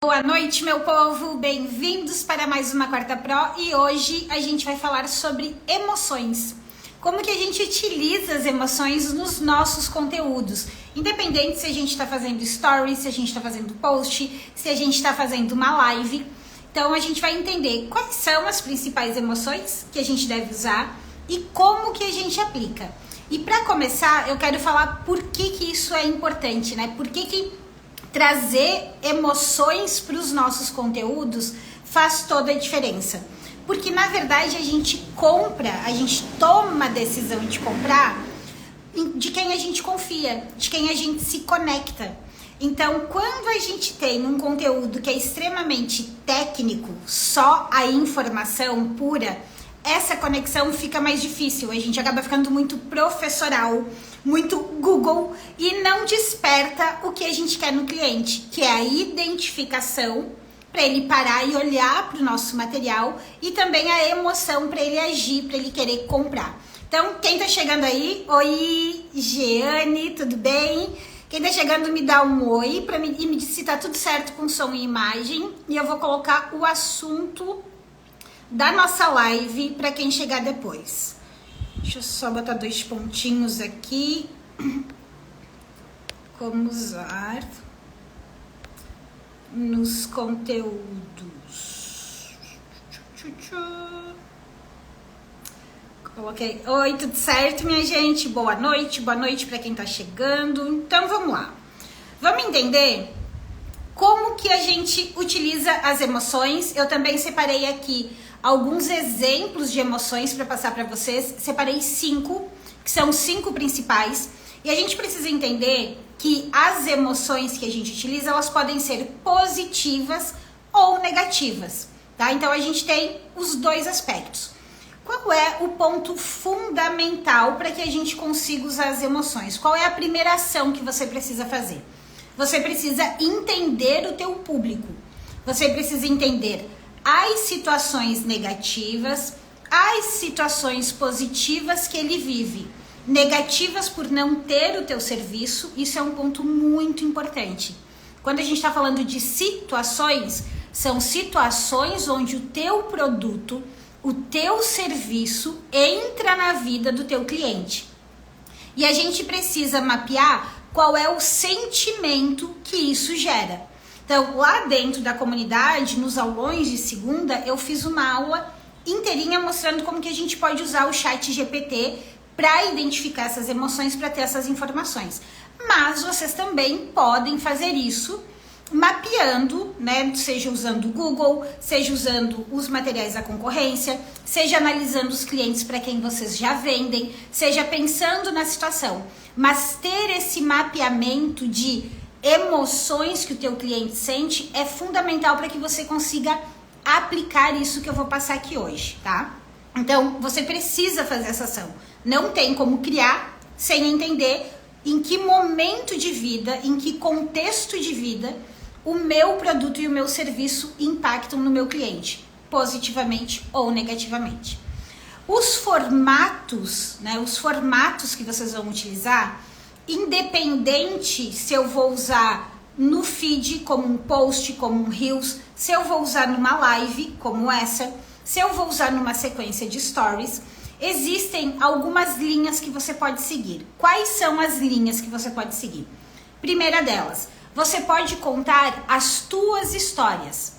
Boa noite, meu povo! Bem-vindos para mais uma Quarta Pro e hoje a gente vai falar sobre emoções. Como que a gente utiliza as emoções nos nossos conteúdos, independente se a gente está fazendo stories, se a gente está fazendo post, se a gente está fazendo uma live. Então a gente vai entender quais são as principais emoções que a gente deve usar e como que a gente aplica. E para começar, eu quero falar por que isso é importante, né? Por que trazer emoções para os nossos conteúdos faz toda a diferença. Porque, na verdade, a gente compra, a gente toma a decisão de comprar de quem a gente confia, de quem a gente se conecta. Então, quando a gente tem um conteúdo que é extremamente técnico, só a informação pura, essa conexão fica mais difícil. A gente acaba ficando muito professoral, muito Google e não desperta o que a gente quer no cliente, que é a identificação para ele parar e olhar para o nosso material e também a emoção para ele agir, para ele querer comprar. Então, quem tá chegando aí, oi, Jeane, tudo bem? Quem tá chegando me dá um oi para me dizer se tá tudo certo com som e imagem e eu vou colocar o assunto da nossa live para quem chegar depois. Deixa eu só botar dois pontinhos aqui. Como usar nos conteúdos. Coloquei. Oi, tudo certo, minha gente? Boa noite para quem tá chegando. Então vamos lá. Vamos entender como que a gente utiliza as emoções. Eu também separei aqui alguns exemplos de emoções para passar para vocês. Separei 5, que são 5 principais. E a gente precisa entender que as emoções que a gente utiliza, elas podem ser positivas ou negativas, tá? Então a gente tem os dois aspectos. Qual é o ponto fundamental para que a gente consiga usar as emoções? Qual é a primeira ação que você precisa fazer? Você precisa entender o teu público. Você precisa entender as situações negativas, as situações positivas que ele vive. Negativas por não ter o teu serviço, isso é um ponto muito importante. Quando a gente está falando de situações, são situações onde o teu produto, o teu serviço entra na vida do teu cliente. E a gente precisa mapear qual é o sentimento que isso gera. Então, lá dentro da comunidade, nos aulões de segunda, eu fiz uma aula inteirinha mostrando como que a gente pode usar o ChatGPT para identificar essas emoções, para ter essas informações. Mas vocês também podem fazer isso mapeando, né? Seja usando o Google, seja usando os materiais da concorrência, seja analisando os clientes para quem vocês já vendem, seja pensando na situação. Mas ter esse mapeamento de emoções que o teu cliente sente é fundamental para que você consiga aplicar isso que eu vou passar aqui hoje, tá? Então, você precisa fazer essa ação. Não tem como criar sem entender em que momento de vida, em que contexto de vida o meu produto e o meu serviço impactam no meu cliente, positivamente ou negativamente. Os formatos, né, os formatos que vocês vão utilizar, independente se eu vou usar no feed como um post, como um reels, se eu vou usar numa live como essa, se eu vou usar numa sequência de stories, existem algumas linhas que você pode seguir. Quais são as linhas que você pode seguir? Primeira delas, você pode contar as tuas histórias.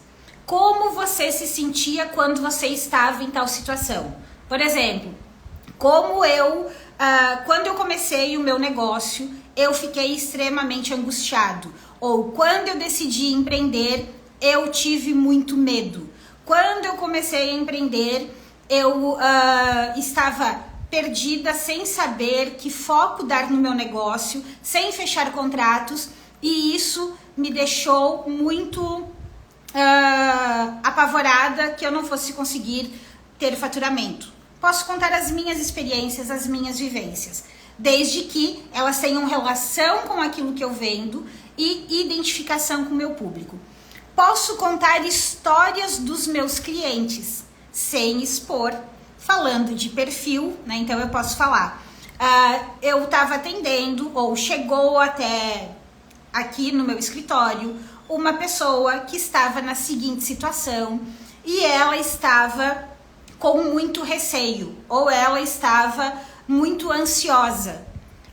Como você se sentia quando você estava em tal situação? Por exemplo, quando eu comecei o meu negócio, eu fiquei extremamente angustiado. Ou quando eu decidi empreender, eu tive muito medo. Quando eu comecei a empreender, eu estava perdida, sem saber que foco dar no meu negócio, sem fechar contratos, e isso me deixou muito apavorada que eu não fosse conseguir ter faturamento. Posso contar as minhas experiências, as minhas vivências, desde que elas tenham relação com aquilo que eu vendo e identificação com o meu público. Posso contar histórias dos meus clientes, sem expor, falando de perfil, né? Então eu posso falar, eu estava atendendo, ou chegou até aqui no meu escritório uma pessoa que estava na seguinte situação e ela estava com muito receio ou ela estava muito ansiosa.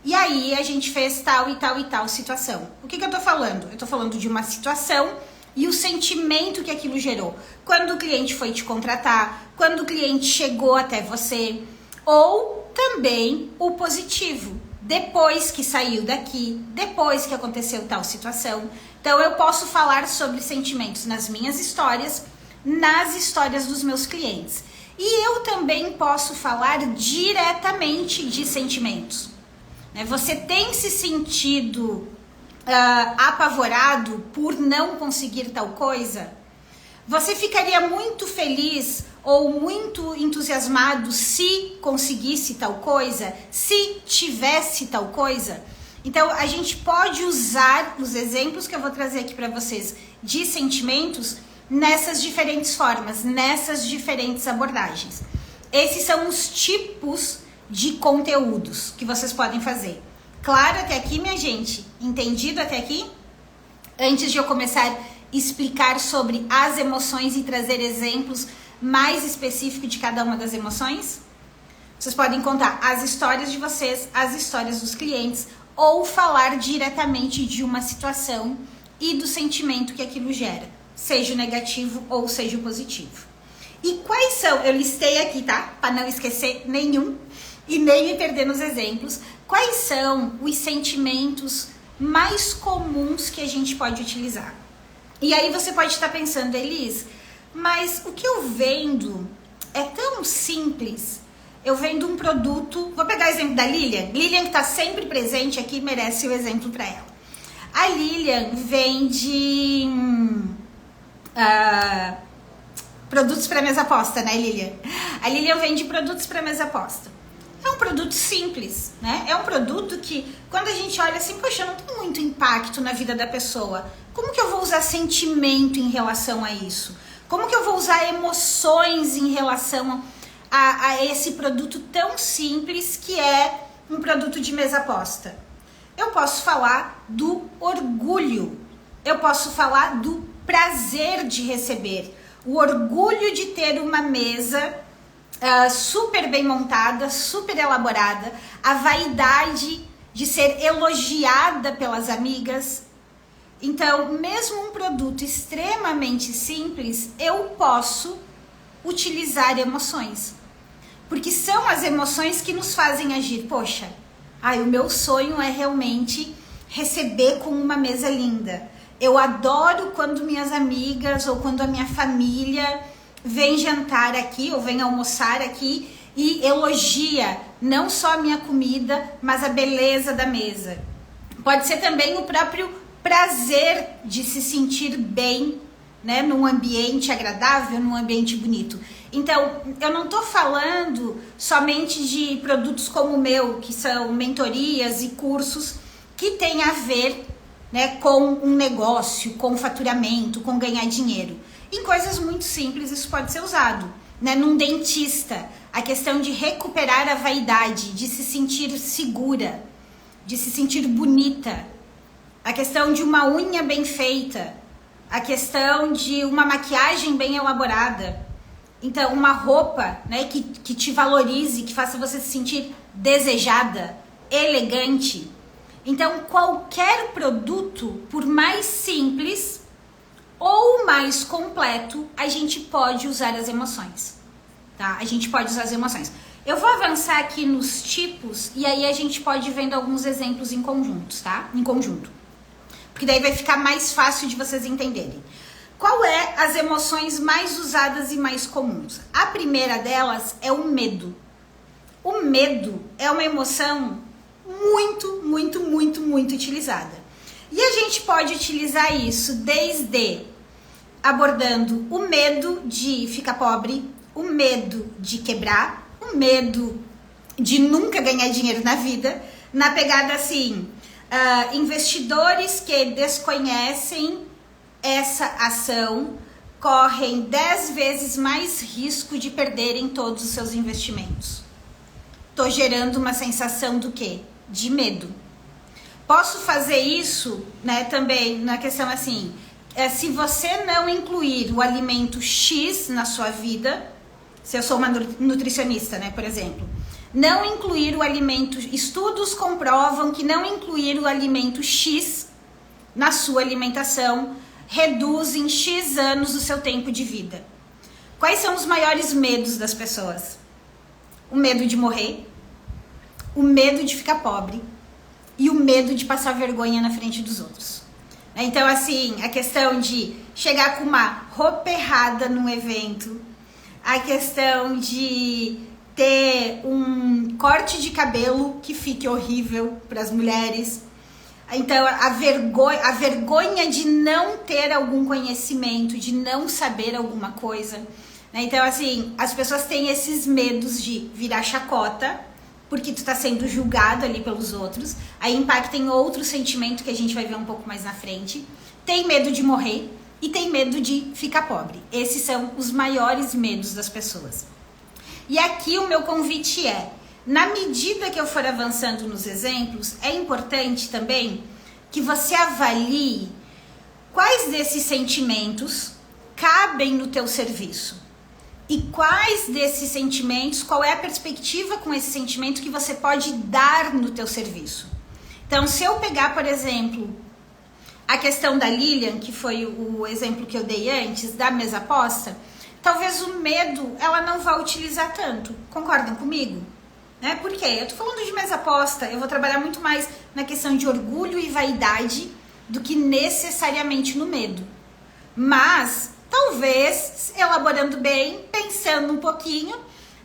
E aí a gente fez tal e tal e tal situação. O que eu tô falando? Eu tô falando de uma situação e o sentimento que aquilo gerou. Quando o cliente foi te contratar, quando o cliente chegou até você, ou também o positivo. Depois que saiu daqui, depois que aconteceu tal situação. Então eu posso falar sobre sentimentos nas minhas histórias, nas histórias dos meus clientes. E eu também posso falar diretamente de sentimentos. Você tem se sentido apavorado por não conseguir tal coisa? Você ficaria muito feliz ou muito entusiasmado se conseguisse tal coisa? Se tivesse tal coisa? Então, a gente pode usar os exemplos que eu vou trazer aqui para vocês de sentimentos nessas diferentes formas, nessas diferentes abordagens. Esses são os tipos de conteúdos que vocês podem fazer. Claro até aqui, minha gente? Entendido até aqui? Antes de eu começar a explicar sobre as emoções e trazer exemplos mais específicos de cada uma das emoções, vocês podem contar as histórias de vocês, as histórias dos clientes, ou falar diretamente de uma situação e do sentimento que aquilo gera, seja o negativo ou seja o positivo. E quais são? Eu listei aqui, tá? Para não esquecer nenhum e nem me perder nos exemplos. Quais são os sentimentos mais comuns que a gente pode utilizar? E aí você pode estar pensando, Elis, mas o que eu vendo é tão simples. Eu vendo um produto, vou pegar o exemplo da Lilian. Lilian, que está sempre presente aqui, merece o exemplo para ela. A Lilian vende produtos para mesa posta, né, Lilian? A Lilian vende produtos para mesa posta. É um produto simples, né? É um produto que, quando a gente olha assim, poxa, não tem muito impacto na vida da pessoa. Como que eu vou usar sentimento em relação a isso? Como que eu vou usar emoções em relação a esse produto tão simples que é um produto de mesa posta? Eu posso falar do orgulho. Eu posso falar do prazer de receber. O orgulho de ter uma mesa super bem montada, super elaborada, a vaidade de ser elogiada pelas amigas. Então, mesmo um produto extremamente simples, eu posso utilizar emoções, porque são as emoções que nos fazem agir. Poxa, o meu sonho é realmente receber com uma mesa linda. Eu adoro quando minhas amigas ou quando a minha família vem jantar aqui ou vem almoçar aqui e elogia não só a minha comida, mas a beleza da mesa. Pode ser também o próprio prazer de se sentir bem, né, num ambiente agradável, num ambiente bonito. Então, eu não estou falando somente de produtos como o meu, que são mentorias e cursos que têm a ver, né, com um negócio, com faturamento, com ganhar dinheiro. Em coisas muito simples isso pode ser usado, né? Num dentista, a questão de recuperar a vaidade, de se sentir segura, de se sentir bonita, a questão de uma unha bem feita, a questão de uma maquiagem bem elaborada. Então, uma roupa, né, que te valorize, que faça você se sentir desejada, elegante. Então, qualquer produto, por mais simples ou mais completo, a gente pode usar as emoções, tá? A gente pode usar as emoções. Eu vou avançar aqui nos tipos e aí a gente pode ir vendo alguns exemplos em conjuntos, tá? Em conjunto. Porque daí vai ficar mais fácil de vocês entenderem. Qual é as emoções mais usadas e mais comuns? A primeira delas é o medo. O medo é uma emoção muito utilizada. E a gente pode utilizar isso desde abordando o medo de ficar pobre, o medo de quebrar, o medo de nunca ganhar dinheiro na vida, na pegada assim, investidores que desconhecem essa ação correm 10 vezes mais risco de perderem todos os seus investimentos. Tô gerando uma sensação do quê? De medo. Posso fazer isso, né, também na questão assim, se você não incluir o alimento X na sua vida, se eu sou uma nutricionista, né, por exemplo, não incluir o alimento, estudos comprovam que não incluir o alimento X na sua alimentação reduz em X anos o seu tempo de vida. Quais são os maiores medos das pessoas? O medo de morrer, o medo de ficar pobre e o medo de passar vergonha na frente dos outros. Então, assim, a questão de chegar com uma roupa errada num evento, a questão de ter um corte de cabelo que fique horrível para as mulheres. Então, a vergonha de não ter algum conhecimento, de não saber alguma coisa. Então, assim, as pessoas têm esses medos de virar chacota, porque tu tá sendo julgado ali pelos outros. Aí impacta em outro sentimento que a gente vai ver um pouco mais na frente. Tem medo de morrer e tem medo de ficar pobre. Esses são os maiores medos das pessoas. E aqui o meu convite é, na medida que eu for avançando nos exemplos, é importante também que você avalie quais desses sentimentos cabem no teu serviço. E quais desses sentimentos, qual é a perspectiva com esse sentimento que você pode dar no teu serviço. Então, se eu pegar, por exemplo, a questão da Lilian, que foi o exemplo que eu dei antes, da mesa posta, talvez o medo ela não vá utilizar tanto. Concordam comigo? Né? Por quê? Eu tô falando de mesa posta, eu vou trabalhar muito mais na questão de orgulho e vaidade do que necessariamente no medo. Mas talvez, elaborando bem, pensando um pouquinho,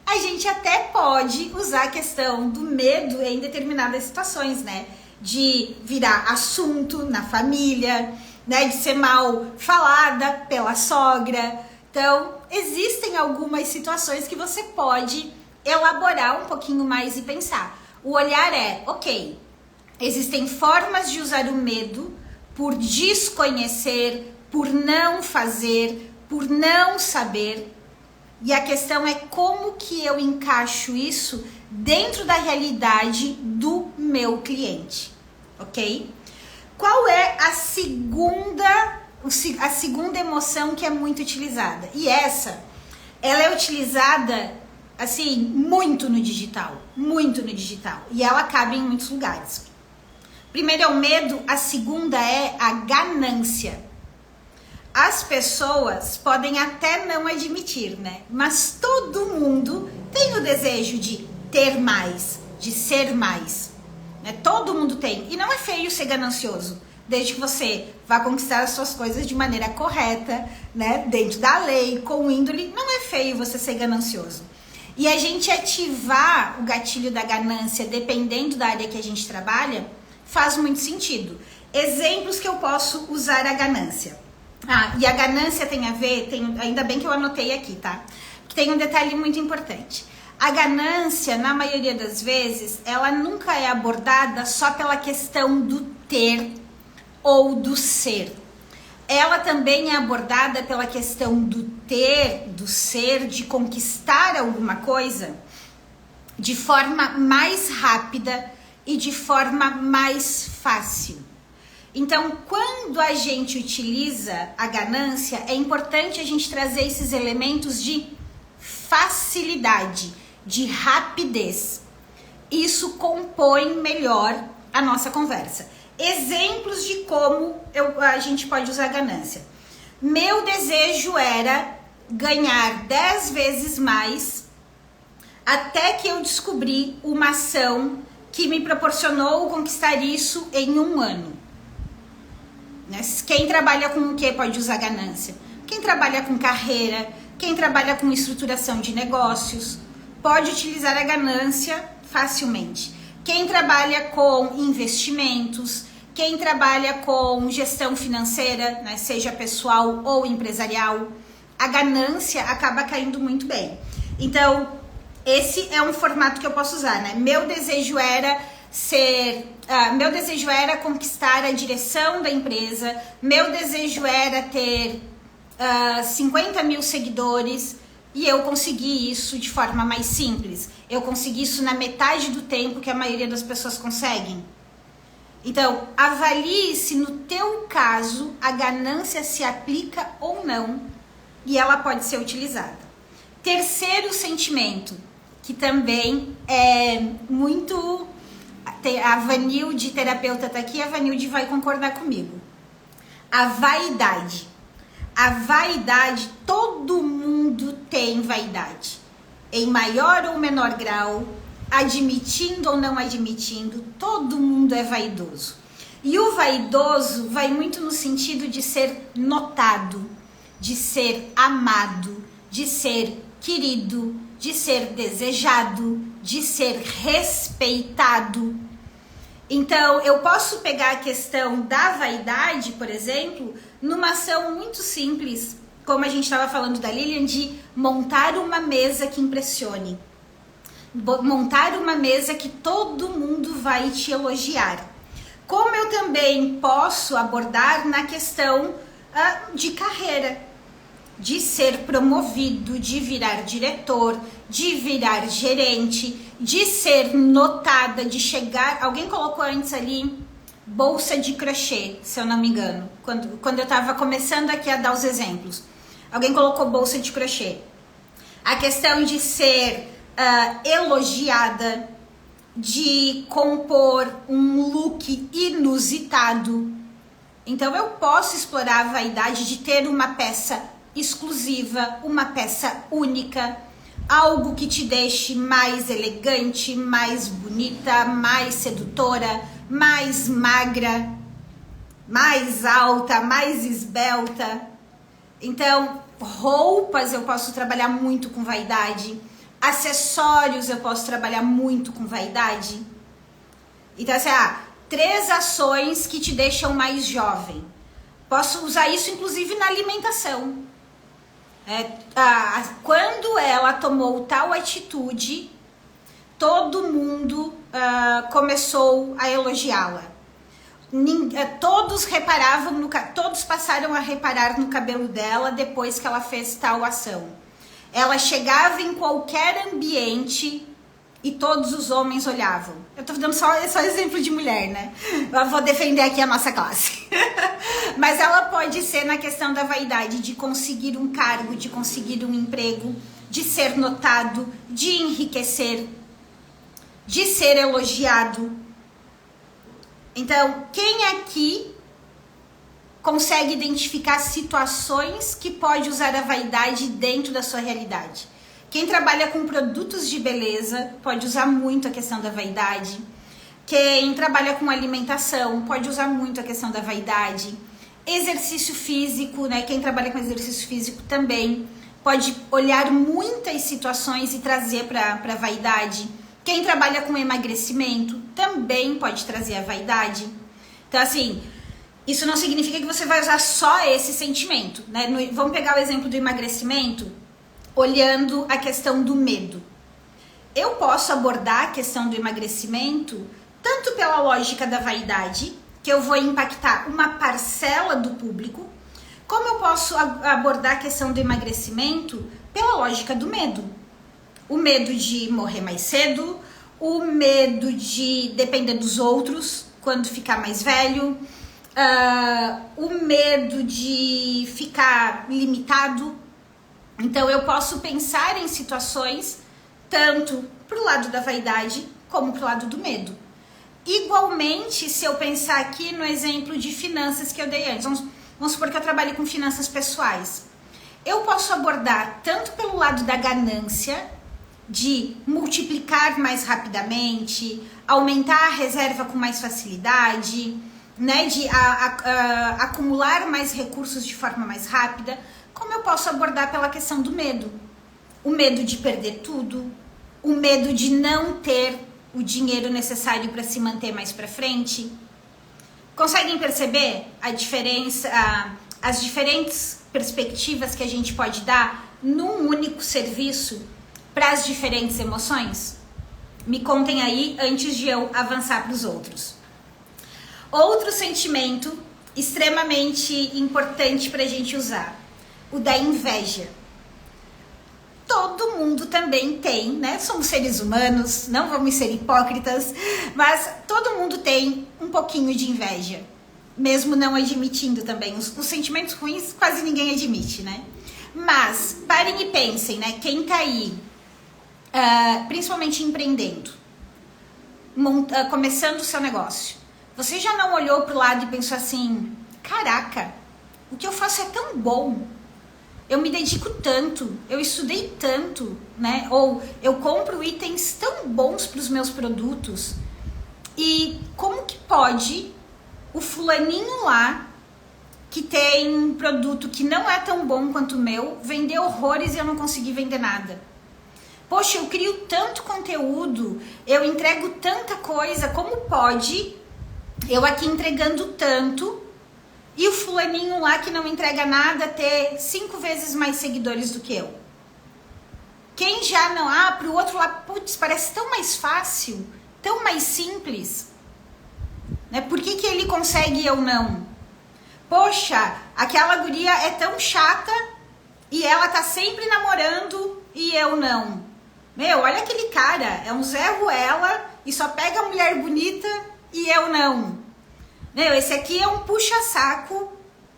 a gente até pode usar a questão do medo em determinadas situações, né? De virar assunto na família, né? De ser mal falada pela sogra. Então, existem algumas situações que você pode elaborar um pouquinho mais e pensar. O olhar é, ok, existem formas de usar o medo por desconhecer, por não fazer, por não saber. E a questão é como que eu encaixo isso dentro da realidade do meu cliente, ok? Qual é a segunda emoção que é muito utilizada? E essa, ela é utilizada, assim, muito no digital. E ela cabe em muitos lugares. Primeiro é o medo, a segunda é a ganância. As pessoas podem até não admitir, né? Mas todo mundo tem o desejo de ter mais, de ser mais. Né? Todo mundo tem. E não é feio ser ganancioso, desde que você vá conquistar as suas coisas de maneira correta, né? Dentro da lei, com índole. Não é feio você ser ganancioso. E a gente ativar o gatilho da ganância, dependendo da área que a gente trabalha, faz muito sentido. Exemplos que eu posso usar a ganância. E a ganância tem a ver, ainda bem que eu anotei aqui, tá? Que tem um detalhe muito importante. A ganância, na maioria das vezes, ela nunca é abordada só pela questão do ter ou do ser. Ela também é abordada pela questão do ter, do ser, de conquistar alguma coisa de forma mais rápida e de forma mais fácil. Então, quando a gente utiliza a ganância, é importante a gente trazer esses elementos de facilidade, de rapidez. Isso compõe melhor a nossa conversa. Exemplos de como a gente pode usar a ganância. Meu desejo era ganhar 10 vezes mais até que eu descobri uma ação que me proporcionou conquistar isso em 1 ano. Quem trabalha com o que pode usar ganância? Quem trabalha com carreira, quem trabalha com estruturação de negócios, pode utilizar a ganância facilmente. Quem trabalha com investimentos, quem trabalha com gestão financeira, né, seja pessoal ou empresarial, a ganância acaba caindo muito bem. Então, esse é um formato que eu posso usar, né? Meu desejo era conquistar a direção da empresa, meu desejo era ter 50 mil seguidores e eu consegui isso de forma mais simples. Eu consegui isso na metade do tempo que a maioria das pessoas conseguem. Então, avalie se no teu caso a ganância se aplica ou não e ela pode ser utilizada. Terceiro sentimento, que também é muito... A Vanilde, terapeuta, tá aqui, a Vanilde vai concordar comigo. A vaidade. A vaidade, todo mundo tem vaidade. Em maior ou menor grau, admitindo ou não admitindo, todo mundo é vaidoso. E o vaidoso vai muito no sentido de ser notado, de ser amado, de ser querido, de ser desejado, de ser respeitado. Então, eu posso pegar a questão da vaidade, por exemplo, numa ação muito simples, como a gente estava falando da Lilian, de montar uma mesa que impressione. Montar uma mesa que todo mundo vai te elogiar. Como eu também posso abordar na questão de carreira, de ser promovido, de virar diretor, de virar gerente, de ser notada, de chegar... Alguém colocou antes ali bolsa de crochê, se eu não me engano, quando eu estava começando aqui a dar os exemplos. Alguém colocou bolsa de crochê. A questão de ser elogiada, de compor um look inusitado. Então eu posso explorar a vaidade de ter uma peça exclusiva, uma peça única, algo que te deixe mais elegante, mais bonita, mais sedutora, mais magra, mais alta, mais esbelta. Então, roupas eu posso trabalhar muito com vaidade, acessórios eu posso trabalhar muito com vaidade. Então, assim, 3 ações que te deixam mais jovem. Posso usar isso, inclusive, na alimentação. Quando ela tomou tal atitude, todo mundo começou a elogiá-la. Todos passaram a reparar no cabelo dela depois que ela fez tal ação. Ela chegava em qualquer ambiente e todos os homens olhavam. Eu tô dando só exemplo de mulher, né? Eu vou defender aqui a nossa classe. Mas ela pode ser na questão da vaidade, de conseguir um cargo, de conseguir um emprego, de ser notado, de enriquecer, de ser elogiado. Então, quem aqui consegue identificar situações que pode usar a vaidade dentro da sua realidade? Quem trabalha com produtos de beleza pode usar muito a questão da vaidade. Quem trabalha com alimentação pode usar muito a questão da vaidade. Exercício físico, né? Quem trabalha com exercício físico também pode olhar muitas situações e trazer para a vaidade. Quem trabalha com emagrecimento também pode trazer a vaidade. Então, assim, isso não significa que você vai usar só esse sentimento, né? Vamos pegar o exemplo do emagrecimento, olhando a questão do medo. Eu posso abordar a questão do emagrecimento tanto pela lógica da vaidade, que eu vou impactar uma parcela do público, como eu posso abordar a questão do emagrecimento pela lógica do medo. O medo de morrer mais cedo, o medo de depender dos outros quando ficar mais velho, o medo de ficar limitado. Então eu posso pensar em situações tanto para o lado da vaidade como para o lado do medo. Igualmente, se eu pensar aqui no exemplo de finanças que eu dei antes, vamos supor que eu trabalho com finanças pessoais. Eu posso abordar tanto pelo lado da ganância, de multiplicar mais rapidamente, aumentar a reserva com mais facilidade, né, de acumular mais recursos de forma mais rápida, como eu posso abordar pela questão do medo. O medo de perder tudo, o medo de não ter o dinheiro necessário para se manter mais para frente. Conseguem perceber a diferença, as diferentes perspectivas que a gente pode dar num único serviço para as diferentes emoções? Me contem aí antes de eu avançar para os outros. Outro sentimento extremamente importante para a gente usar, o da inveja. todo mundo também tem, né? Somos seres humanos, não vamos ser hipócritas, mas todo mundo tem um pouquinho de inveja, mesmo não admitindo também. Os sentimentos ruins quase ninguém admite, né? Mas parem e pensem, né? Quem tá aí, principalmente empreendendo, começando o seu negócio, você já não olhou pro lado e pensou assim: caraca, o que eu faço é tão bom, eu me dedico tanto, eu estudei tanto, né? Ou eu compro itens tão bons para os meus produtos, e como que pode o fulaninho lá, que tem um produto que não é tão bom quanto o meu, vender horrores e eu não consegui vender nada? Poxa, eu crio tanto conteúdo, eu entrego tanta coisa, como pode eu aqui entregando tanto e o fulaninho lá que não entrega nada ter 5 vezes mais seguidores do que eu? Quem já não... pro outro lado, putz, parece tão mais fácil, tão mais simples, né? Por que que ele consegue e eu não? Poxa, aquela guria é tão chata e ela tá sempre namorando e eu não. Meu, olha aquele cara, é um Zé Ruela e só pega a mulher bonita e eu não. Meu, esse aqui é um puxa-saco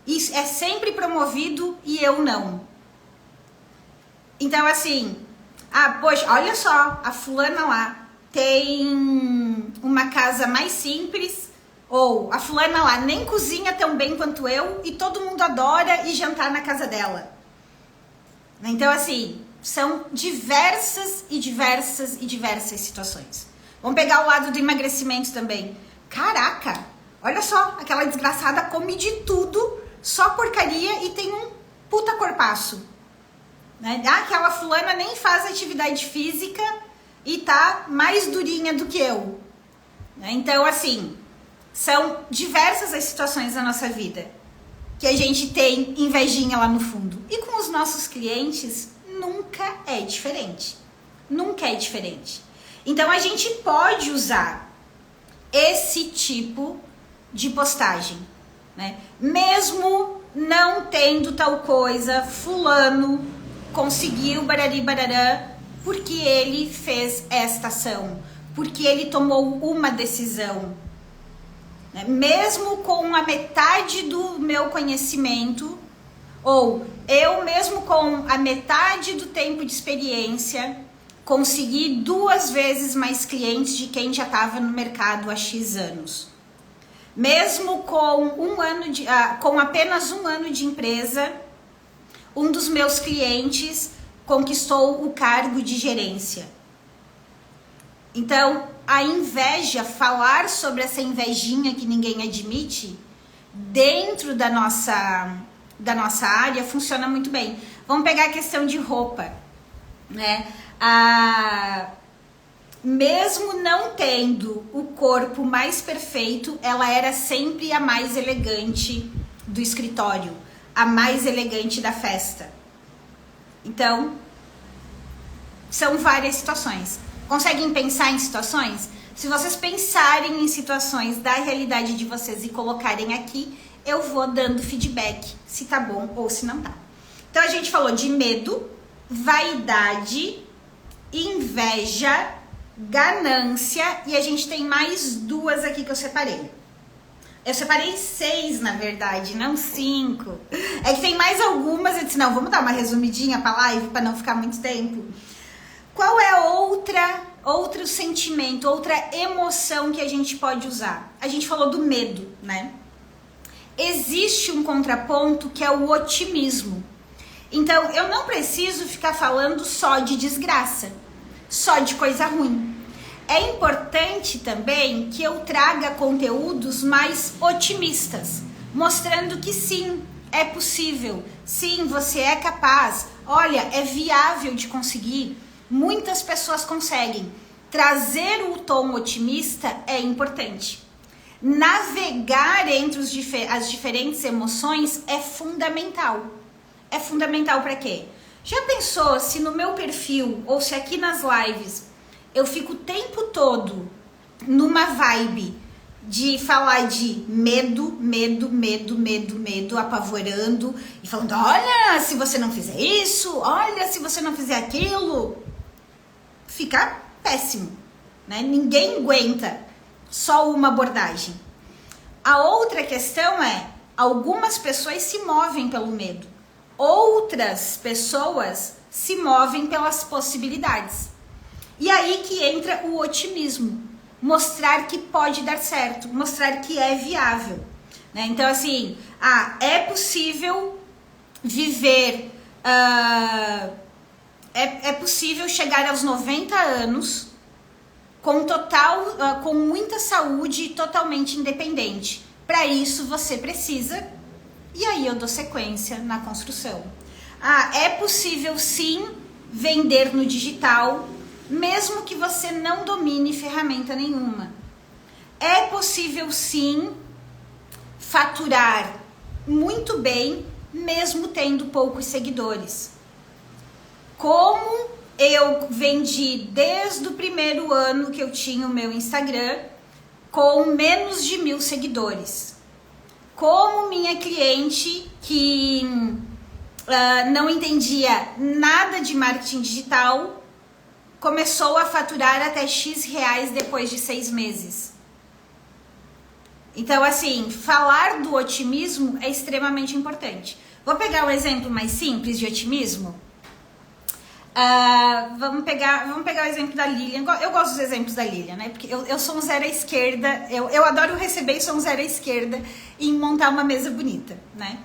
e é sempre promovido e eu não. Então, assim, poxa, olha só, a fulana lá tem uma casa mais simples, ou a fulana lá nem cozinha tão bem quanto eu e todo mundo adora ir jantar na casa dela. Então, assim, são diversas e diversas e diversas situações. Vamos pegar o lado do emagrecimento também. Caraca, olha só, aquela desgraçada come de tudo, só porcaria e tem um puta corpaço. Né? Aquela fulana nem faz atividade física e tá mais durinha do que eu. Né? Então, assim, são diversas as situações da nossa vida que a gente tem invejinha lá no fundo. E com os nossos clientes, nunca é diferente. Nunca é diferente. Então, a gente pode usar esse tipo de postagem, né? Mesmo não tendo tal coisa, fulano conseguiu barari barará porque ele fez esta ação, porque ele tomou uma decisão, né? Mesmo com a metade do meu conhecimento, ou eu mesmo com a metade do tempo de experiência, consegui 2 vezes mais clientes de quem já estava no mercado há X anos. Mesmo com com apenas 1 ano de empresa, um dos meus clientes conquistou o cargo de gerência. Então, a inveja, falar sobre essa invejinha que ninguém admite, dentro da nossa área, funciona muito bem. Vamos pegar a questão de roupa, né? Mesmo não tendo o corpo mais perfeito, ela era sempre a mais elegante do escritório, a mais elegante da festa. Então, são várias situações. Conseguem pensar em situações? Se vocês pensarem em situações da realidade de vocês e colocarem aqui, eu vou dando feedback se tá bom ou se não tá. Então, a gente falou de medo, vaidade, inveja, ganância, e a gente tem mais 2 aqui que eu separei. Eu separei 6, na verdade, não 5. É que tem mais algumas, eu disse, não, vamos dar uma resumidinha pra live, pra não ficar muito tempo. Qual é outro sentimento, outra emoção que a gente pode usar? A gente falou do medo, né? Existe um contraponto que é o otimismo. Então, eu não preciso ficar falando só de desgraça, só de coisa ruim. É importante também que eu traga conteúdos mais otimistas, mostrando que sim, é possível, sim, você é capaz, olha, é viável de conseguir, muitas pessoas conseguem. Trazer o tom otimista é importante. Navegar entre as diferentes emoções é fundamental. É fundamental para quê? Já pensou se no meu perfil, ou se aqui nas lives, eu fico o tempo todo numa vibe de falar de medo, medo, medo, medo, medo, apavorando e falando, olha, se você não fizer isso, olha, se você não fizer aquilo, fica péssimo, né? Ninguém aguenta só uma abordagem. A outra questão é, algumas pessoas se movem pelo medo, outras pessoas se movem pelas possibilidades. E aí que entra o otimismo, mostrar que pode dar certo, mostrar que é viável, né? Então assim, é possível viver, é possível chegar aos 90 anos com muita saúde e totalmente independente. Para isso você precisa, e aí eu dou sequência na construção. É possível sim vender no digital, mesmo que você não domine ferramenta nenhuma. É possível sim faturar muito bem, mesmo tendo poucos seguidores. Como eu vendi desde o primeiro ano que eu tinha o meu Instagram com menos de 1.000 seguidores. Como minha cliente que não entendia nada de marketing digital começou a faturar até X reais depois de 6 meses. Então, assim, falar do otimismo é extremamente importante. Vou pegar um exemplo mais simples de otimismo. Vamos pegar o exemplo da Lilian. Eu gosto dos exemplos da Lilian, né? Porque eu sou um zero à esquerda. Eu adoro receber e sou um zero à esquerda em montar uma mesa bonita, né?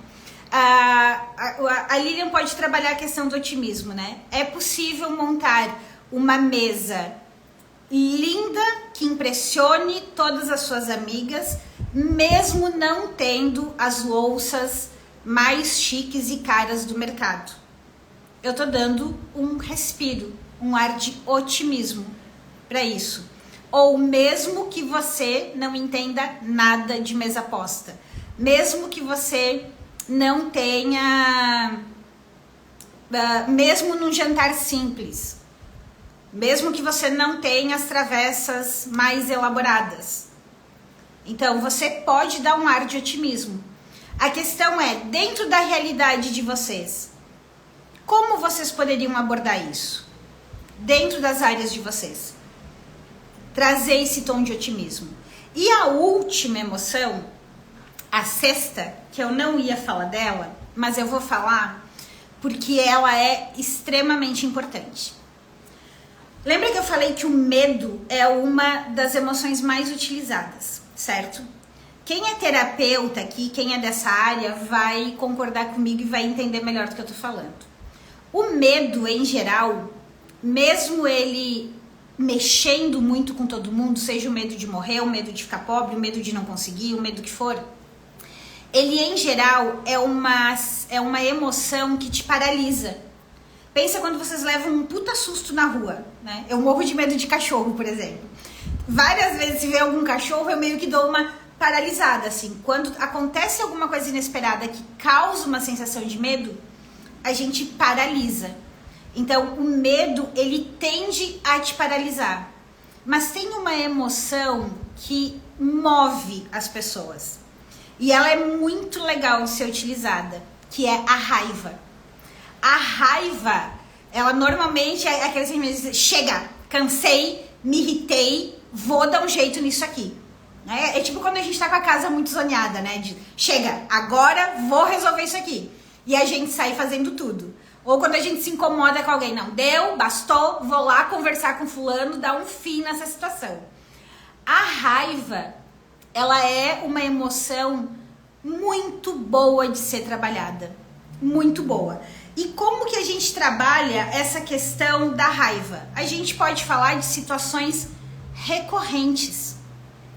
A Lilian pode trabalhar a questão do otimismo, né? É possível montar uma mesa linda que impressione todas as suas amigas, mesmo não tendo as louças mais chiques e caras do mercado. Eu tô dando um respiro, um ar de otimismo para isso. Ou mesmo que você não entenda nada de mesa posta, mesmo que você não tenha, mesmo num jantar simples, mesmo que você não tenha as travessas mais elaboradas. Então, você pode dar um ar de otimismo. A questão é, dentro da realidade de vocês, como vocês poderiam abordar isso? Dentro das áreas de vocês. Trazer esse tom de otimismo. E a última emoção, a sexta, que eu não ia falar dela, mas eu vou falar porque ela é extremamente importante. Lembra que eu falei que o medo é uma das emoções mais utilizadas, certo? Quem é terapeuta aqui, quem é dessa área, vai concordar comigo e vai entender melhor do que eu tô falando. O medo, em geral, mesmo ele mexendo muito com todo mundo, seja o medo de morrer, o medo de ficar pobre, o medo de não conseguir, o medo que for, ele, em geral, é uma emoção que te paralisa. Pensa quando vocês levam um puta susto na rua, né? Eu morro de medo de cachorro, por exemplo. Várias vezes, se vê algum cachorro, eu meio que dou uma paralisada, assim. Quando acontece alguma coisa inesperada que causa uma sensação de medo, a gente paralisa. Então, o medo, ele tende a te paralisar. Mas tem uma emoção que move as pessoas. E ela é muito legal de ser utilizada, que é a raiva. A raiva, ela normalmente é aquele que diz, chega, cansei, me irritei, vou dar um jeito nisso aqui. É tipo quando a gente tá com a casa muito zoneada, né? Chega, agora vou resolver isso aqui. E a gente sai fazendo tudo. Ou quando a gente se incomoda com alguém, não deu, bastou, vou lá conversar com fulano, dar um fim nessa situação. A raiva, ela é uma emoção muito boa de ser trabalhada. Muito boa. E como que a gente trabalha essa questão da raiva? A gente pode falar de situações recorrentes,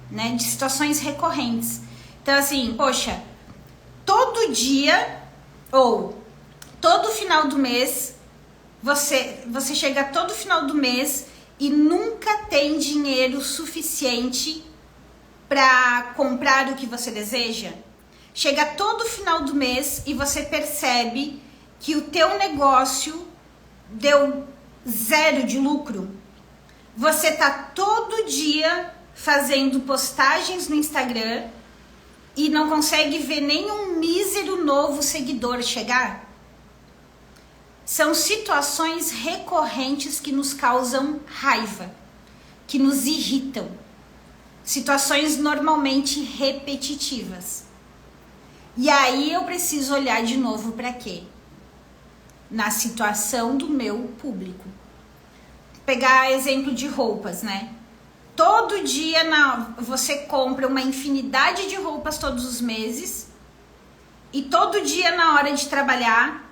né? De situações recorrentes. Então, assim, poxa, todo dia ou todo final do mês, você chega todo final do mês e nunca tem dinheiro suficiente para comprar o que você deseja. Chega todo final do mês e você percebe que o teu negócio deu 0 de lucro. Você tá todo dia fazendo postagens no Instagram e não consegue ver nenhum mísero novo seguidor chegar? São situações recorrentes que nos causam raiva, que nos irritam. Situações normalmente repetitivas. E aí eu preciso olhar de novo para quê? Na situação do meu público. Pegar exemplo de roupas, né? Todo dia você compra uma infinidade de roupas todos os meses e todo dia na hora de trabalhar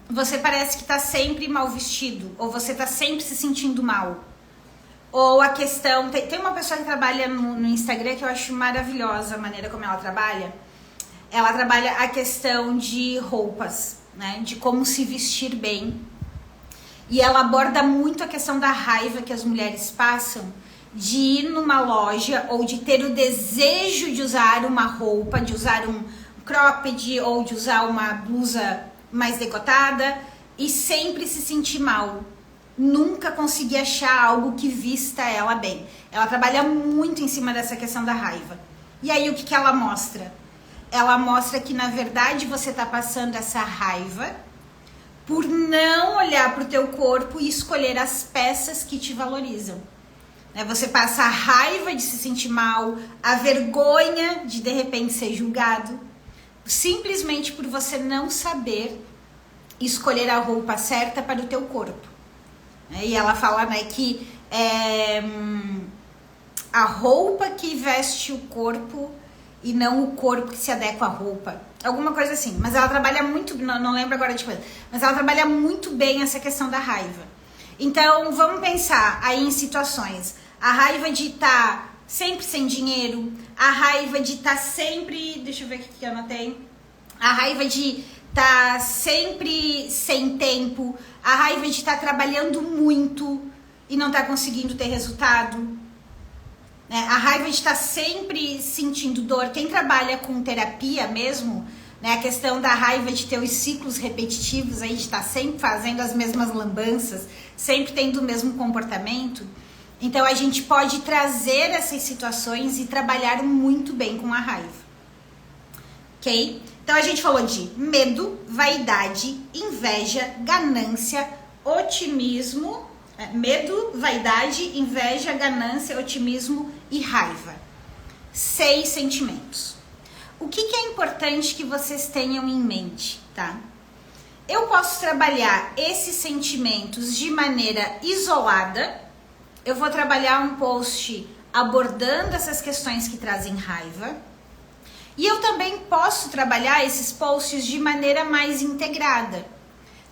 você parece que tá sempre mal vestido ou você tá sempre se sentindo mal. Ou a questão... Tem uma pessoa que trabalha no Instagram que eu acho maravilhosa a maneira como ela trabalha. Ela trabalha a questão de roupas, né? De como se vestir bem. E ela aborda muito a questão da raiva que as mulheres passam de ir numa loja ou de ter o desejo de usar uma roupa, de usar um cropped ou de usar uma blusa mais decotada e sempre se sentir mal. Nunca consegui achar algo que vista ela bem. Ela trabalha muito em cima dessa questão da raiva. E aí o que ela mostra? Ela mostra que na verdade você tá passando essa raiva por não olhar pro teu corpo e escolher as peças que te valorizam. Você passa a raiva de se sentir mal, a vergonha de repente ser julgado, simplesmente por você não saber escolher a roupa certa para o teu corpo. E ela fala, né, que a roupa que veste o corpo e não o corpo que se adequa à roupa. Alguma coisa assim. Mas ela trabalha muito, não lembro agora de coisa, mas ela trabalha muito bem essa questão da raiva. Então, vamos pensar aí em situações. A raiva de estar sempre sem dinheiro, a raiva de estar sempre... Deixa eu ver o que eu anotei. A raiva de estar sempre sem tempo, a raiva de estar trabalhando muito e não estar conseguindo ter resultado. A raiva de estar sempre sentindo dor. Quem trabalha com terapia mesmo, né, a questão da raiva de ter os ciclos repetitivos, aí de estar sempre fazendo as mesmas lambanças, sempre tendo o mesmo comportamento. Então a gente pode trazer essas situações e trabalhar muito bem com a raiva. Ok? Então a gente falou de medo, vaidade, inveja, ganância, otimismo. Medo, vaidade, inveja, ganância, otimismo e raiva. 6 sentimentos. O que é importante que vocês tenham em mente, tá? Eu posso trabalhar esses sentimentos de maneira isolada. Eu vou trabalhar um post abordando essas questões que trazem raiva. E eu também posso trabalhar esses posts de maneira mais integrada,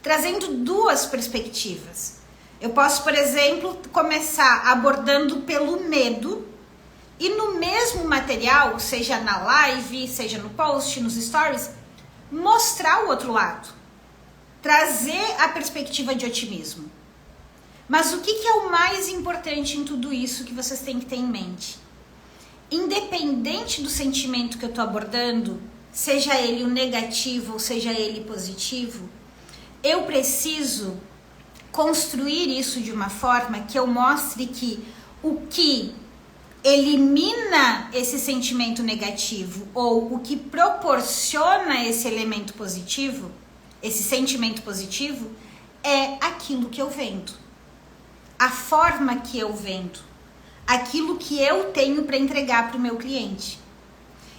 trazendo 2 perspectivas. Eu posso, por exemplo, começar abordando pelo medo e no mesmo material, seja na live, seja no post, nos stories, mostrar o outro lado. Trazer a perspectiva de otimismo. Mas o que é o mais importante em tudo isso que vocês têm que ter em mente? Independente do sentimento que eu estou abordando, seja ele o negativo ou seja ele positivo, eu preciso construir isso de uma forma que eu mostre que o que elimina esse sentimento negativo ou o que proporciona esse elemento positivo, esse sentimento positivo, é aquilo que eu vendo, a forma que eu vendo, aquilo que eu tenho para entregar para o meu cliente.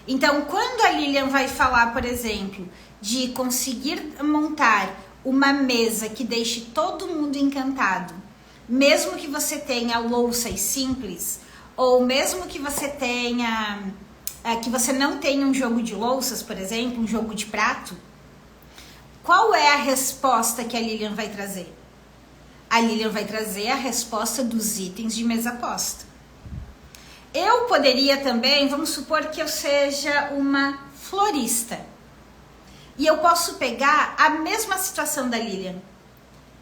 Então, quando a Lilian vai falar, por exemplo, de conseguir montar uma mesa que deixe todo mundo encantado, mesmo que você tenha louças simples, ou mesmo que você tenha, que você não tenha um jogo de louças, por exemplo, um jogo de prato, qual é a resposta que a Lilian vai trazer? A Lilian vai trazer a resposta dos itens de mesa posta. Eu poderia também, vamos supor que eu seja uma florista. E eu posso pegar a mesma situação da Lilian.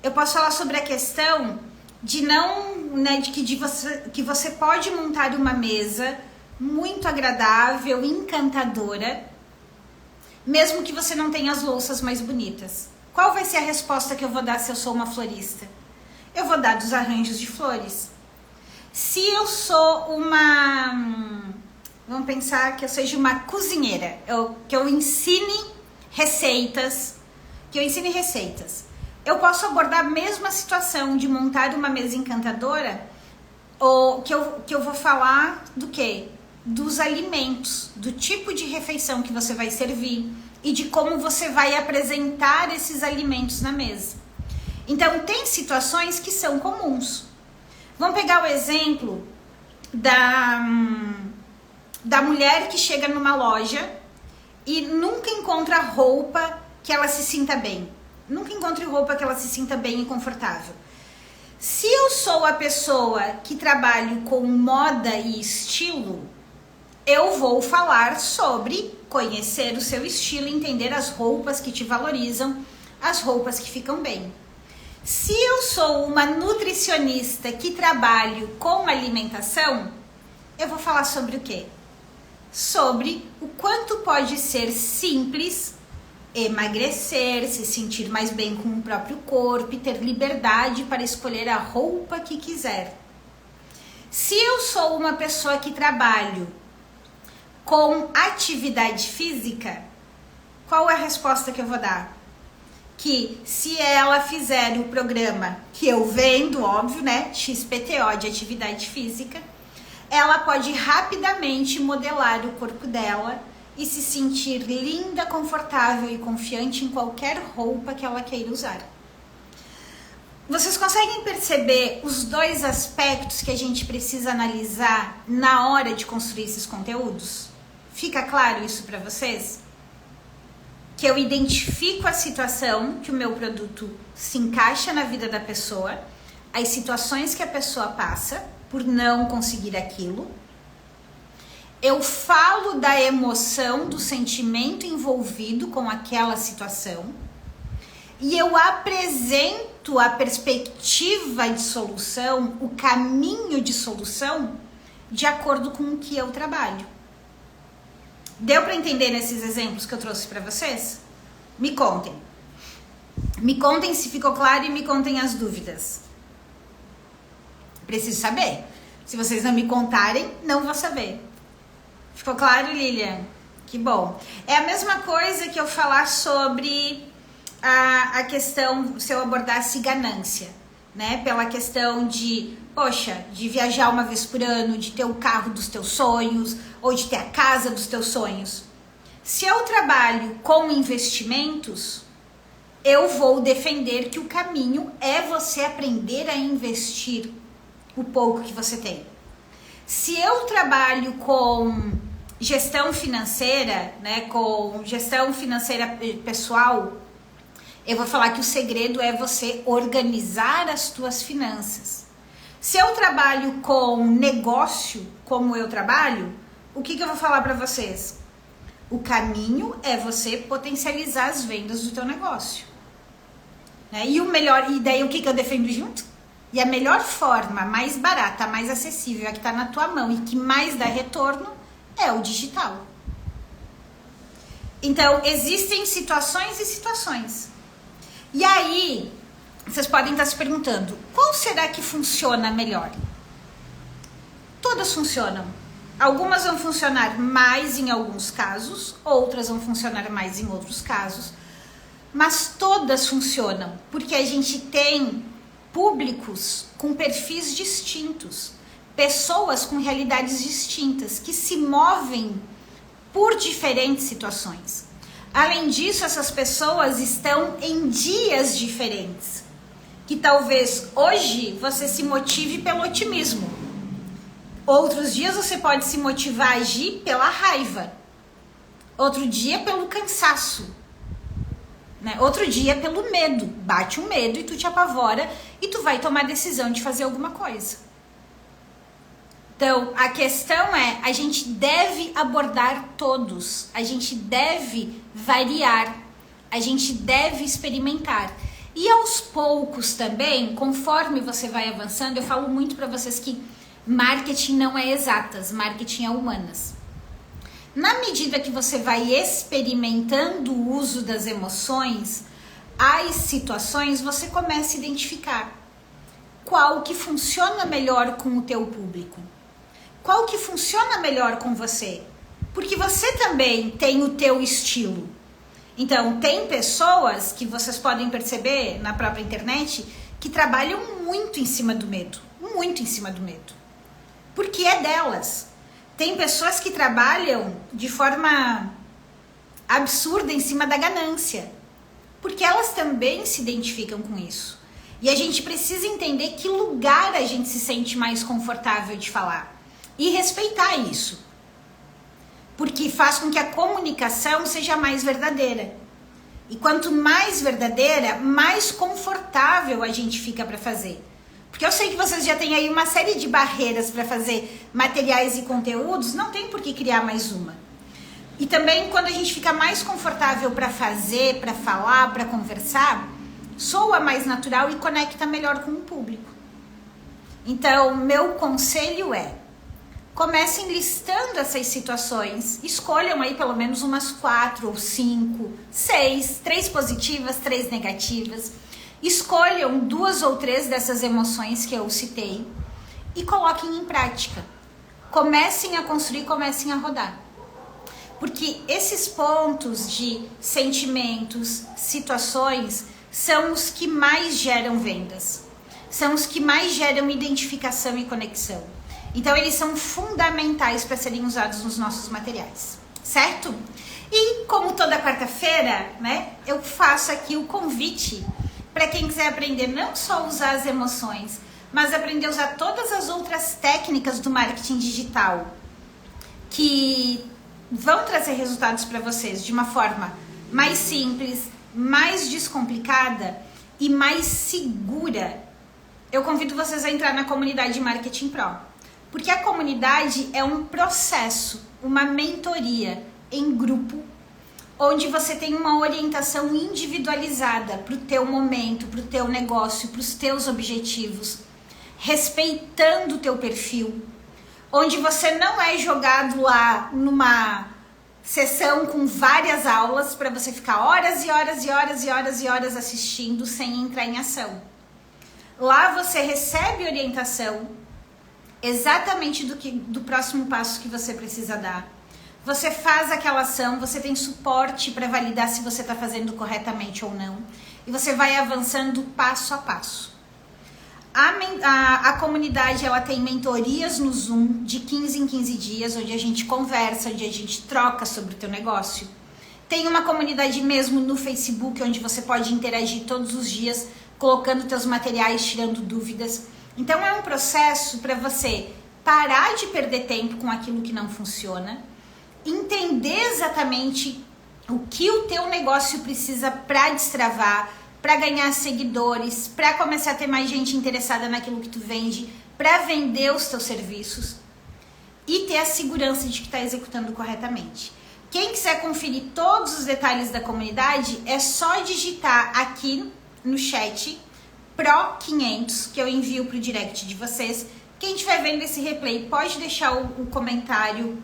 Eu posso falar sobre a questão de não, né, que você pode montar uma mesa muito agradável, encantadora, mesmo que você não tenha as louças mais bonitas. Qual vai ser a resposta que eu vou dar se eu sou uma florista? Eu vou dar dos arranjos de flores. Se eu sou vamos pensar que eu seja uma cozinheira, que eu ensine receitas, eu posso abordar a mesma situação de montar uma mesa encantadora, ou que eu vou falar do quê? Dos alimentos, do tipo de refeição que você vai servir e de como você vai apresentar esses alimentos na mesa. Então, tem situações que são comuns. Vamos pegar o exemplo da mulher que chega numa loja e nunca encontra roupa que ela se sinta bem. Nunca encontre roupa que ela se sinta bem e confortável. Se eu sou a pessoa que trabalho com moda e estilo, eu vou falar sobre conhecer o seu estilo, entender as roupas que te valorizam, as roupas que ficam bem. Se eu sou uma nutricionista que trabalho com alimentação, eu vou falar sobre o quê? Sobre o quanto pode ser simples emagrecer, se sentir mais bem com o próprio corpo e ter liberdade para escolher a roupa que quiser. Se eu sou uma pessoa que trabalho com atividade física, qual é a resposta que eu vou dar? Que se ela fizer o programa que eu vendo, óbvio, né, XPTO de atividade física, ela pode rapidamente modelar o corpo dela e se sentir linda, confortável e confiante em qualquer roupa que ela queira usar. Vocês conseguem perceber os dois aspectos que a gente precisa analisar na hora de construir esses conteúdos? Fica claro isso para vocês? Que eu identifico a situação que o meu produto se encaixa na vida da pessoa, as situações que a pessoa passa por não conseguir aquilo. Eu falo da emoção, do sentimento envolvido com aquela situação e eu apresento a perspectiva de solução, o caminho de solução, de acordo com o que eu trabalho. Deu para entender nesses exemplos que eu trouxe para vocês? Me contem. Me contem se ficou claro e me contem as dúvidas. Preciso saber. Se vocês não me contarem, não vou saber. Ficou claro, Lilian? Que bom. É a mesma coisa que eu falar sobre a questão, se eu abordasse ganância, né? Pela questão de, poxa, de viajar uma vez por ano, de ter o carro dos teus sonhos, ou de ter a casa dos teus sonhos. Se eu trabalho com investimentos, eu vou defender que o caminho é você aprender a investir o pouco que você tem. Se eu trabalho com gestão financeira, né, com gestão financeira pessoal, eu vou falar que o segredo é você organizar as tuas finanças. Se eu trabalho com negócio, como eu trabalho, o que eu vou falar para vocês? O caminho é você potencializar as vendas do teu negócio. Né? E daí o que eu defendo junto? E a melhor forma, mais barata, mais acessível, a que está na tua mão e que mais dá retorno, é o digital. Então, existem situações e situações. E aí, vocês podem estar se perguntando, qual será que funciona melhor? Todas funcionam. Algumas vão funcionar mais em alguns casos, outras vão funcionar mais em outros casos. Mas todas funcionam, porque a gente tem públicos com perfis distintos, pessoas com realidades distintas, que se movem por diferentes situações. Além disso, essas pessoas estão em dias diferentes, que talvez hoje você se motive pelo otimismo, outros dias você pode se motivar a agir pela raiva, outro dia pelo cansaço, né? Outro dia pelo medo, bate um medo e tu te apavora e tu vai tomar a decisão de fazer alguma coisa. Então, a questão é, a gente deve abordar todos, a gente deve variar, a gente deve experimentar. E aos poucos também, conforme você vai avançando, eu falo muito para vocês que marketing não é exatas, marketing é humanas. Na medida que você vai experimentando o uso das emoções, as situações, você começa a identificar qual que funciona melhor com o teu público. Qual que funciona melhor com você. Porque você também tem o teu estilo. Então, tem pessoas que vocês podem perceber na própria internet que trabalham muito em cima do medo. Muito em cima do medo. Porque é delas. Tem pessoas que trabalham de forma absurda em cima da ganância. Porque elas também se identificam com isso. E a gente precisa entender que lugar a gente se sente mais confortável de falar. E respeitar isso. Porque faz com que a comunicação seja mais verdadeira. E quanto mais verdadeira, mais confortável a gente fica para fazer. Porque eu sei que vocês já têm aí uma série de barreiras para fazer materiais e conteúdos, não tem por que criar mais uma. E também quando a gente fica mais confortável para fazer, para falar, para conversar, soa mais natural e conecta melhor com o público. Então, meu conselho é: comecem listando essas situações, escolham aí pelo menos umas 4 ou 5, 6, 3 positivas, 3 negativas. Escolham 2 ou 3 dessas emoções que eu citei e coloquem em prática. Comecem a construir, comecem a rodar. Porque esses pontos de sentimentos, situações, são os que mais geram vendas. São os que mais geram identificação e conexão. Então, eles são fundamentais para serem usados nos nossos materiais, certo? E, como toda quarta-feira, né, eu faço aqui o convite para quem quiser aprender não só a usar as emoções, mas aprender a usar todas as outras técnicas do marketing digital que vão trazer resultados para vocês de uma forma mais simples, mais descomplicada e mais segura. Eu convido vocês a entrar na comunidade Marketing Pro. Porque a comunidade é um processo, uma mentoria em grupo, onde você tem uma orientação individualizada para o teu momento, para o teu negócio, para os teus objetivos, respeitando o teu perfil, onde você não é jogado lá numa sessão com várias aulas para você ficar horas e horas e horas e horas e horas assistindo sem entrar em ação. Lá você recebe orientação exatamente do próximo passo que você precisa dar. Você faz aquela ação, você tem suporte para validar se você está fazendo corretamente ou não. E você vai avançando passo a passo. A comunidade ela tem mentorias no Zoom de 15 em 15 dias, onde a gente conversa, onde a gente troca sobre o teu negócio. Tem uma comunidade mesmo no Facebook, onde você pode interagir todos os dias, colocando teus materiais, tirando dúvidas. Então é um processo para você parar de perder tempo com aquilo que não funciona, entender exatamente o que o teu negócio precisa para destravar, para ganhar seguidores, para começar a ter mais gente interessada naquilo que tu vende, para vender os teus serviços e ter a segurança de que está executando corretamente. Quem quiser conferir todos os detalhes da comunidade, é só digitar aqui no chat Pro 500, que eu envio para o direct de vocês. Quem estiver vendo esse replay pode deixar o comentário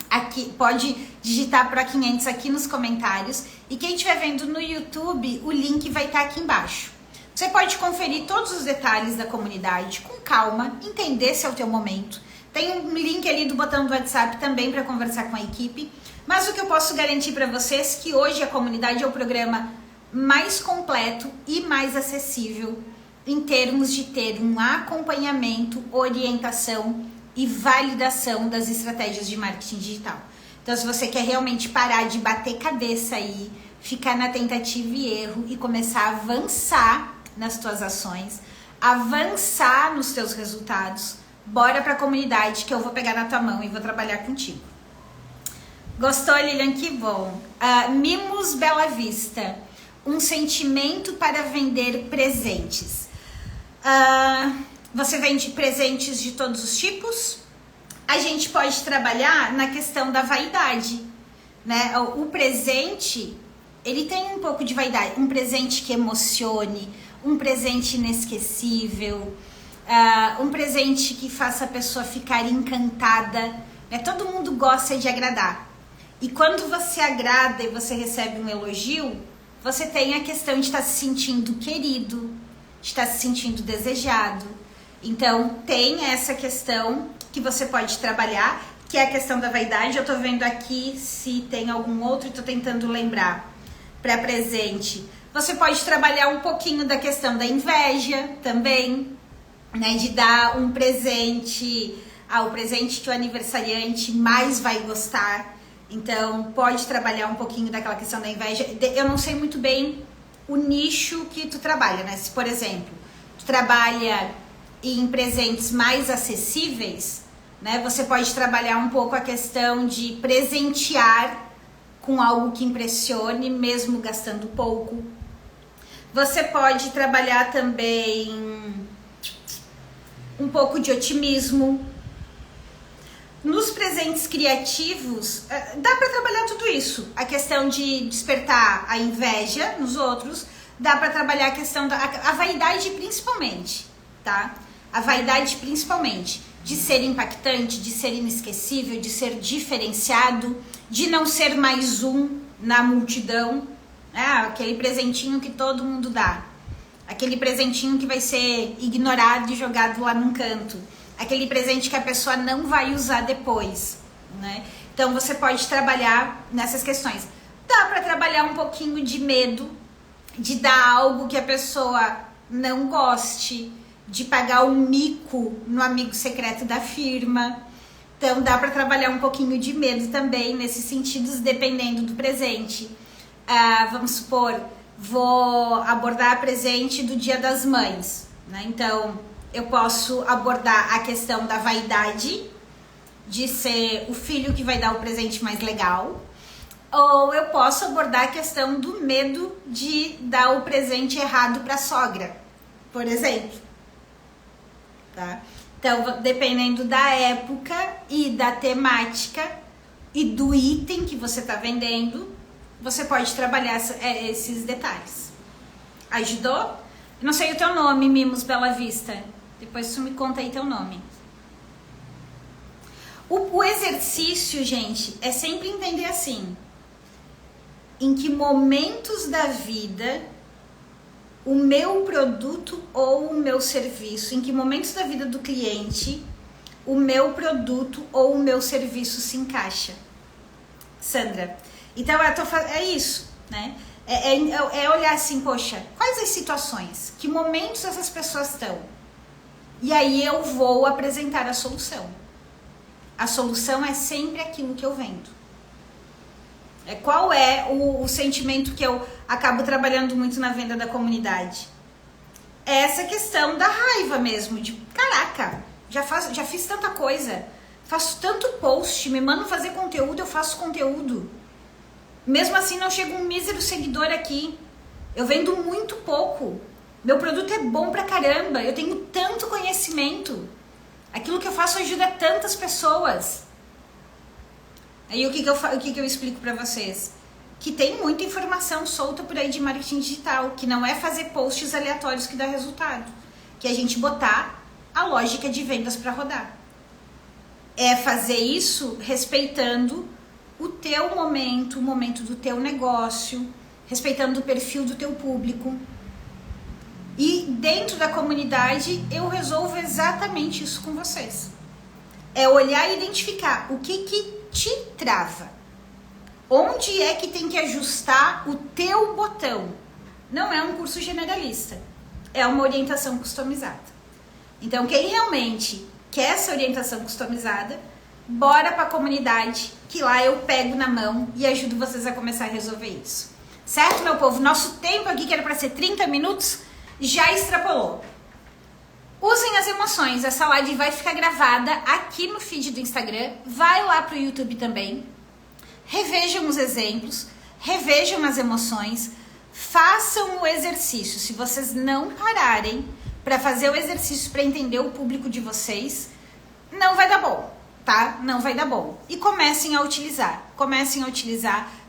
aqui, pode digitar Pro 500 aqui nos comentários. E quem estiver vendo no YouTube, o link vai estar aqui embaixo. Você pode conferir todos os detalhes da comunidade com calma, entender se é o teu momento. Tem um link ali do botão do WhatsApp também para conversar com a equipe. Mas o que eu posso garantir para vocês é que hoje a comunidade é o programa mais completo e mais acessível em termos de ter um acompanhamento, orientação e validação das estratégias de marketing digital. Então, se você quer realmente parar de bater cabeça aí, ficar na tentativa e erro e começar a avançar nas tuas ações, avançar nos teus resultados, bora para a comunidade que eu vou pegar na tua mão e vou trabalhar contigo. Gostou, Lilian? Que bom. Mimos Bela Vista. Um sentimento para vender presentes. Você vende presentes de todos os tipos? A gente pode trabalhar na questão da vaidade, né? O presente, ele tem um pouco de vaidade. Um presente que emocione, um presente inesquecível, um presente que faça a pessoa ficar encantada, né? Todo mundo gosta de agradar. E quando você agrada e você recebe um elogio, você tem a questão de estar se sentindo querido, de estar se sentindo desejado. Então, tem essa questão que você pode trabalhar, que é a questão da vaidade. Eu tô vendo aqui se tem algum outro e tô tentando lembrar para presente. Você pode trabalhar um pouquinho da questão da inveja também, né? De dar um presente, o presente que o aniversariante mais vai gostar. Então, pode trabalhar um pouquinho daquela questão da inveja. Eu não sei muito bem o nicho que tu trabalha, né? Se, por exemplo, tu trabalha em presentes mais acessíveis, né? Você pode trabalhar um pouco a questão de presentear com algo que impressione, mesmo gastando pouco. Você pode trabalhar também um pouco de otimismo. Nos presentes criativos, dá para trabalhar tudo isso. A questão de despertar a inveja nos outros, dá para trabalhar a questão a vaidade principalmente, tá? A vaidade principalmente de ser impactante, de ser inesquecível, de ser diferenciado, de não ser mais um na multidão, né? Aquele presentinho que todo mundo dá, aquele presentinho que vai ser ignorado e jogado lá num canto, aquele presente que a pessoa não vai usar depois, né? Então você pode trabalhar nessas questões. Dá para trabalhar um pouquinho de medo de dar algo que a pessoa não goste, de pagar um mico no amigo secreto da firma. Então dá para trabalhar um pouquinho de medo também nesses sentidos, dependendo do presente. Vamos supor, vou abordar presente do Dia das Mães, né? Então eu posso abordar a questão da vaidade, de ser o filho que vai dar o presente mais legal, ou eu posso abordar a questão do medo de dar o presente errado para a sogra, por exemplo. Tá? Então, dependendo da época e da temática e do item que você está vendendo, você pode trabalhar esses detalhes. Ajudou? Não sei o teu nome, Mimos Bela Vista. Depois tu me conta aí teu nome. O exercício, gente, é sempre entender assim: em que momentos da vida o meu produto ou o meu serviço, em que momentos da vida do cliente o meu produto ou o meu serviço se encaixa. Sandra, então é isso, né? É olhar assim, poxa, quais as situações, que momentos essas pessoas estão? E aí eu vou apresentar a solução. A solução é sempre aquilo que eu vendo. Qual é o sentimento que eu acabo trabalhando muito na venda da comunidade? É essa questão da raiva mesmo, de caraca, já fiz tanta coisa, faço tanto post, me mandam fazer conteúdo, eu faço conteúdo. Mesmo assim não chega um mísero seguidor aqui. Eu vendo muito pouco. Meu produto é bom pra caramba, eu tenho tanto conhecimento. Aquilo que eu faço ajuda tantas pessoas. Aí o que eu explico pra vocês? Que tem muita informação solta por aí de marketing digital, que não é fazer posts aleatórios que dá resultado, que é a gente botar a lógica de vendas pra rodar. É fazer isso respeitando o teu momento, o momento do teu negócio, respeitando o perfil do teu público. E dentro da comunidade eu resolvo exatamente isso com vocês. É olhar e identificar o que te trava. Onde é que tem que ajustar o teu botão? Não é um curso generalista, é uma orientação customizada. Então quem realmente quer essa orientação customizada, bora para a comunidade, que lá eu pego na mão e ajudo vocês a começar a resolver isso. Certo, meu povo? Nosso tempo aqui, que era para ser 30 minutos, já extrapolou. Usem as emoções. Essa live vai ficar gravada aqui no feed do Instagram. Vai lá pro YouTube também. Revejam os exemplos, revejam as emoções, façam o exercício. Se vocês não pararem para fazer o exercício para entender o público de vocês, não vai dar bom, tá? Não vai dar bom. E comecem a utilizar.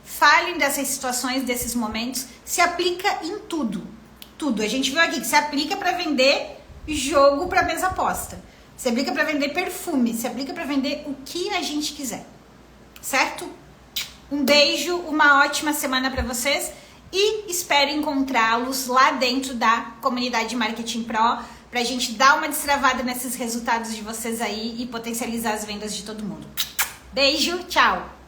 Falem dessas situações, desses momentos. Se aplica em tudo. Tudo. A gente viu aqui que se aplica para vender jogo para mesa aposta. Se aplica para vender perfume. Se aplica para vender o que a gente quiser. Certo? Um beijo, uma ótima semana para vocês e espero encontrá-los lá dentro da comunidade Marketing Pro pra gente dar uma destravada nesses resultados de vocês aí e potencializar as vendas de todo mundo. Beijo, tchau!